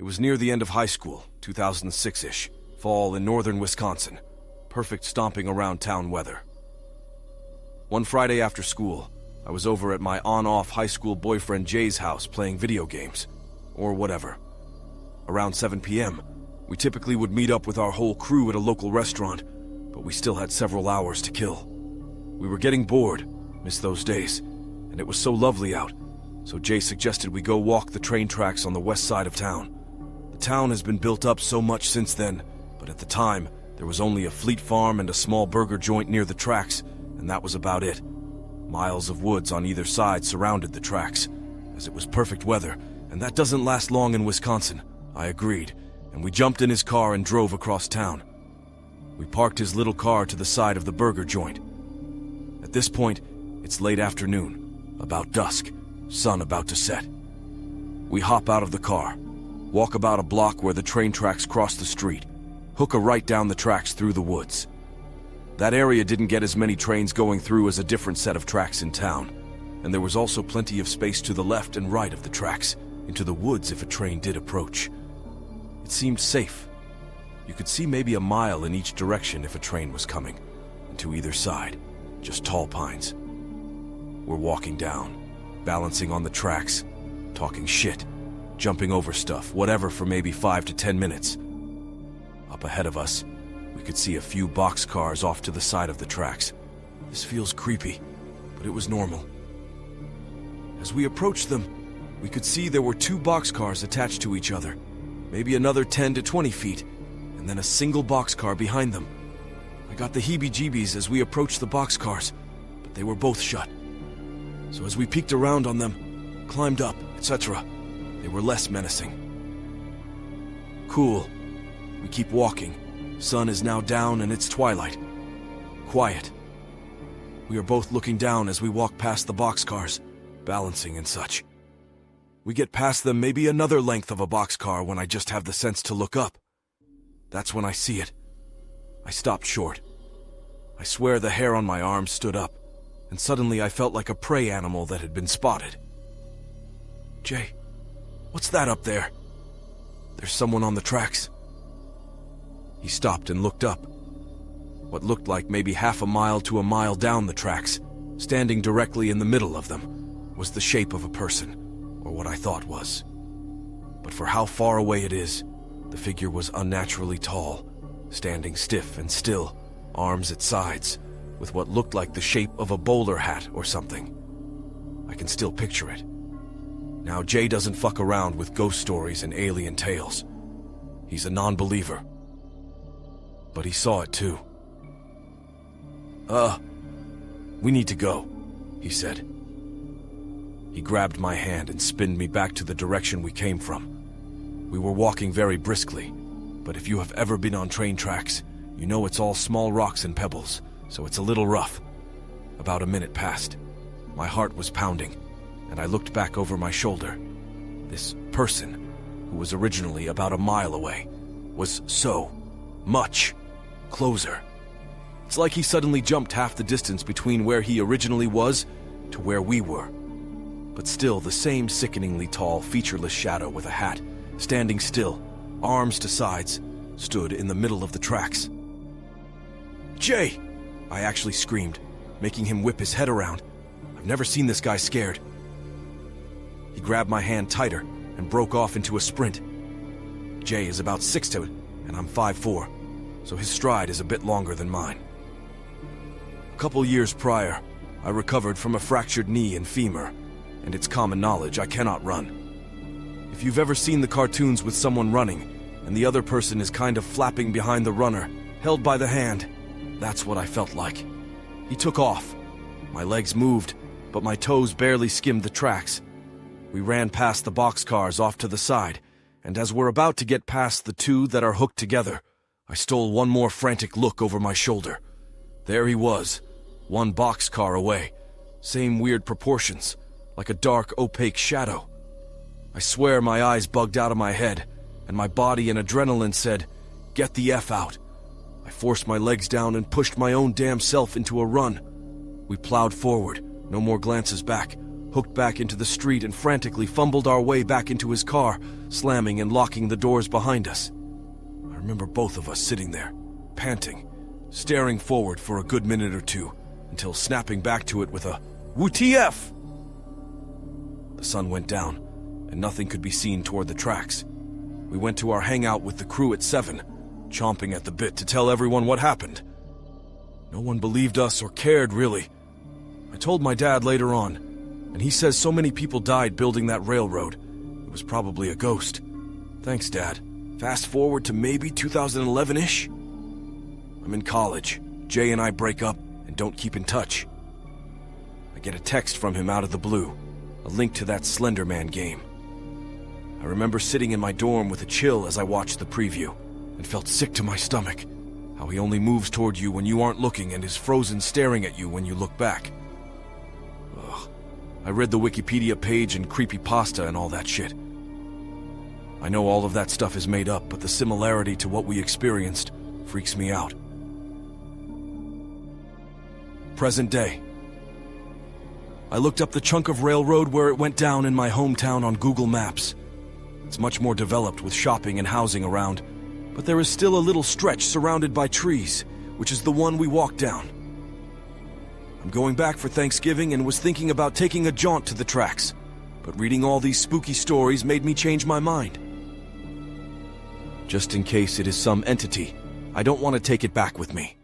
It was near the end of high school, 2006-ish, fall in northern Wisconsin. Perfect stomping around town weather. One Friday after school, I was over at my on-off high school boyfriend Jay's house playing video games, or whatever. Around 7 p.m., we typically would meet up with our whole crew at a local restaurant, but we still had several hours to kill. We were getting bored, missed those days, and it was so lovely out, so Jay suggested we go walk the train tracks on the west side of town. The town has been built up so much since then, but at the time, there was only a Fleet Farm and a small burger joint near the tracks, and that was about it. Miles of woods on either side surrounded the tracks, as it was perfect weather, and that doesn't last long in Wisconsin. I agreed, and we jumped in his car and drove across town. We parked his little car to the side of the burger joint. At this point, it's late afternoon, about dusk, sun about to set. We hop out of the car, walk about a block where the train tracks cross the street, hook a right down the tracks through the woods. That area didn't get as many trains going through as a different set of tracks in town, and there was also plenty of space to the left and right of the tracks, into the woods if a train did approach. It seemed safe. You could see maybe a mile in each direction if a train was coming, and to either side, just tall pines. We're walking down, balancing on the tracks, talking shit, jumping over stuff, whatever for maybe 5 to 10 minutes. Up ahead of us, we could see a few boxcars off to the side of the tracks. This feels creepy, but it was normal. As we approached them, we could see there were 2 boxcars attached to each other, maybe another 10 to 20 feet, and then a single boxcar behind them. I got the heebie-jeebies as we approached the boxcars, but they were both shut. So as we peeked around on them, climbed up, etc., they were less menacing. Cool. We keep walking. Sun is now down and it's twilight. Quiet. We are both looking down as we walk past the boxcars, balancing and such. We get past them maybe another length of a boxcar when I just have the sense to look up. That's when I see it. I stopped short. I swear the hair on my arm stood up, and suddenly I felt like a prey animal that had been spotted. Jay, what's that up there? There's someone on the tracks. He stopped and looked up. What looked like maybe half a mile to a mile down the tracks, standing directly in the middle of them, was the shape of a person, or what I thought was. But for how far away it is, the figure was unnaturally tall, standing stiff and still, arms at sides, with what looked like the shape of a bowler hat or something. I can still picture it. Now, Jay doesn't fuck around with ghost stories and alien tales. He's a non-believer. But he saw it too. We need to go, he said. He grabbed my hand and spinned me back to the direction we came from. We were walking very briskly, but if you have ever been on train tracks, you know it's all small rocks and pebbles, so it's a little rough. About a minute passed. My heart was pounding, and I looked back over my shoulder. This person, who was originally about a mile away, was so much closer. It's like he suddenly jumped half the distance between where he originally was to where we were. But still the same sickeningly tall, featureless shadow with a hat, standing still, arms to sides, stood in the middle of the tracks. Jay! I actually screamed, making him whip his head around. I've never seen this guy scared. He grabbed my hand tighter and broke off into a sprint. Jay is about 6'2", and I'm 5'4", so his stride is a bit longer than mine. A couple years prior, I recovered from a fractured knee and femur, and it's common knowledge I cannot run. If you've ever seen the cartoons with someone running, and the other person is kind of flapping behind the runner, held by the hand, that's what I felt like. He took off. My legs moved, but my toes barely skimmed the tracks. We ran past the boxcars off to the side, and as we're about to get past the 2 that are hooked together, I stole one more frantic look over my shoulder. There he was, 1 boxcar away, same weird proportions, like a dark, opaque shadow. I swear my eyes bugged out of my head, and my body and adrenaline said, "Get the F out." I forced my legs down and pushed my own damn self into a run. We plowed forward, no more glances back, hooked back into the street and frantically fumbled our way back into his car, slamming and locking the doors behind us. I remember both of us sitting there, panting, staring forward for a good minute or two, until snapping back to it with a WTF! The sun went down, and nothing could be seen toward the tracks. We went to our hangout with the crew at 7, chomping at the bit to tell everyone what happened. No one believed us or cared, really. I told my dad later on, and he says so many people died building that railroad. It was probably a ghost. Thanks, Dad. Fast forward to maybe 2011-ish? I'm in college. Jay and I break up and don't keep in touch. I get a text from him out of the blue, a link to that Slender Man game. I remember sitting in my dorm with a chill as I watched the preview, and felt sick to my stomach. How he only moves toward you when you aren't looking and is frozen staring at you when you look back. Ugh. I read the Wikipedia page and creepypasta and all that shit. I know all of that stuff is made up, but the similarity to what we experienced freaks me out. Present day. I looked up the chunk of railroad where it went down in my hometown on Google Maps. It's much more developed with shopping and housing around, but there is still a little stretch surrounded by trees, which is the one we walked down. I'm going back for Thanksgiving and was thinking about taking a jaunt to the tracks, but reading all these spooky stories made me change my mind. Just in case it is some entity, I don't want to take it back with me.